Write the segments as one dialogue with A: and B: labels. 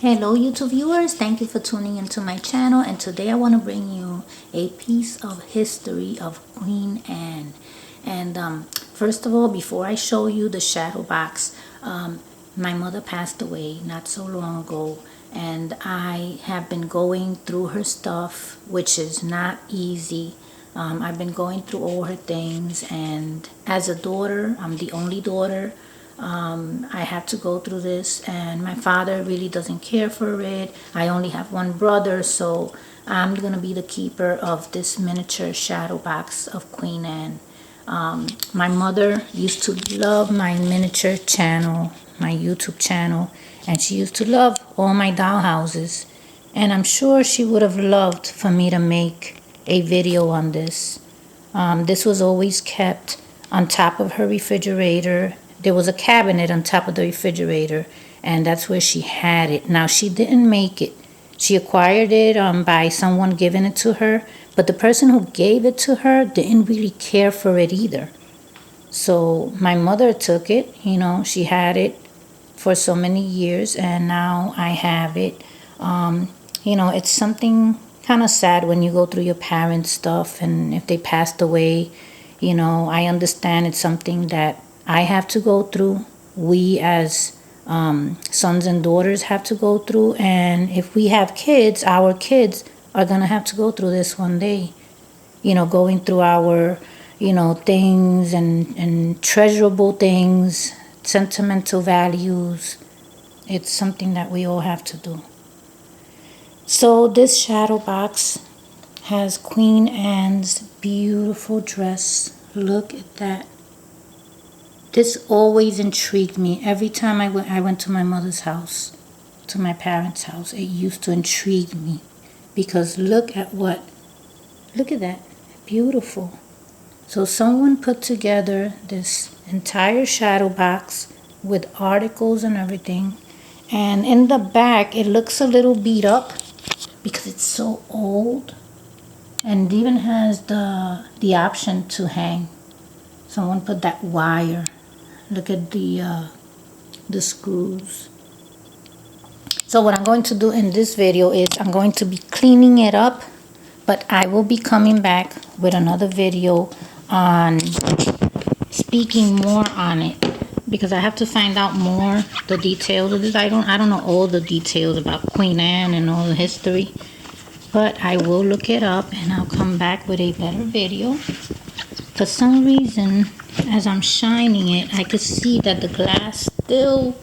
A: Hello YouTube viewers, thank you for tuning into my channel, and today I want to bring you a piece of history of Queen Anne. And first of all, before I show you the shadow box, my mother passed away not so long ago, and I have been going through her stuff, which is not easy. I've been going through all her things, and as a daughter, I'm the only daughter. I had to go through this, and my father really doesn't care for it. I only have one brother, so I'm gonna be the keeper of this miniature shadow box of Queen Anne. My mother used to love my miniature channel, my YouTube channel, and she used to love all my doll houses, and I'm sure she would have loved for me to make a video on this. This was always kept on top of her refrigerator. There was a cabinet on top of the refrigerator, and that's where she had it. Now, she didn't make it. She acquired it by someone giving it to her, but the person who gave it to her didn't really care for it either. So my mother took it, she had it for so many years, and now I have it. It's something kind of sad when you go through your parents' stuff, and if they passed away, I understand it's something that I have to go through. We as sons and daughters have to go through, and if we have kids, our kids are gonna have to go through this one day. Going through our, things and treasurable things, sentimental values. It's something that we all have to do. So this shadow box has Queen Anne's beautiful dress. Look at that. This always intrigued me. Every time I went to my mother's house, to my parents' house, it used to intrigue me. Because look at that. Beautiful. So someone put together this entire shadow box with articles and everything. And in the back, it looks a little beat up because it's so old. And it even has the option to hang. Someone put that wire. Look at the screws. So what I'm going to do in this video is I'm going to be cleaning it up, but I will be coming back with another video on speaking more on it, because I have to find out more the details of this. I don't know all the details about Queen Anne and all the history, but I will look it up and I'll come back with a better video. For some reason, as I'm shining it, I could see that the glass still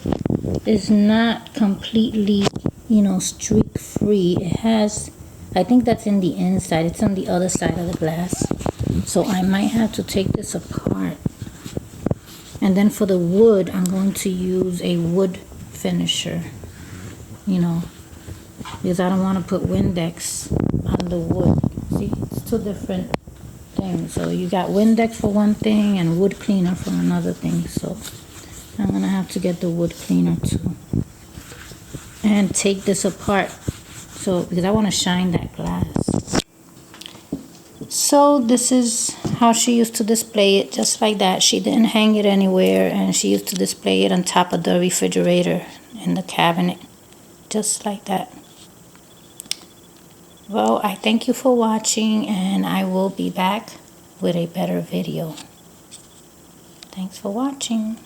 A: is not completely, streak free. It has, I think that's in the inside. It's on the other side of the glass. So I might have to take this apart. And then for the wood, I'm going to use a wood finisher, because I don't want to put Windex on the wood. See, it's two different things. So you got Windex for one thing and wood cleaner for another thing. So I'm going to have to get the wood cleaner too. And take this apart. So, because I want to shine that glass. So this is how she used to display it, just like that. She didn't hang it anywhere, and she used to display it on top of the refrigerator in the cabinet, just like that. Well, I thank you for watching, and I will be back with a better video. Thanks for watching.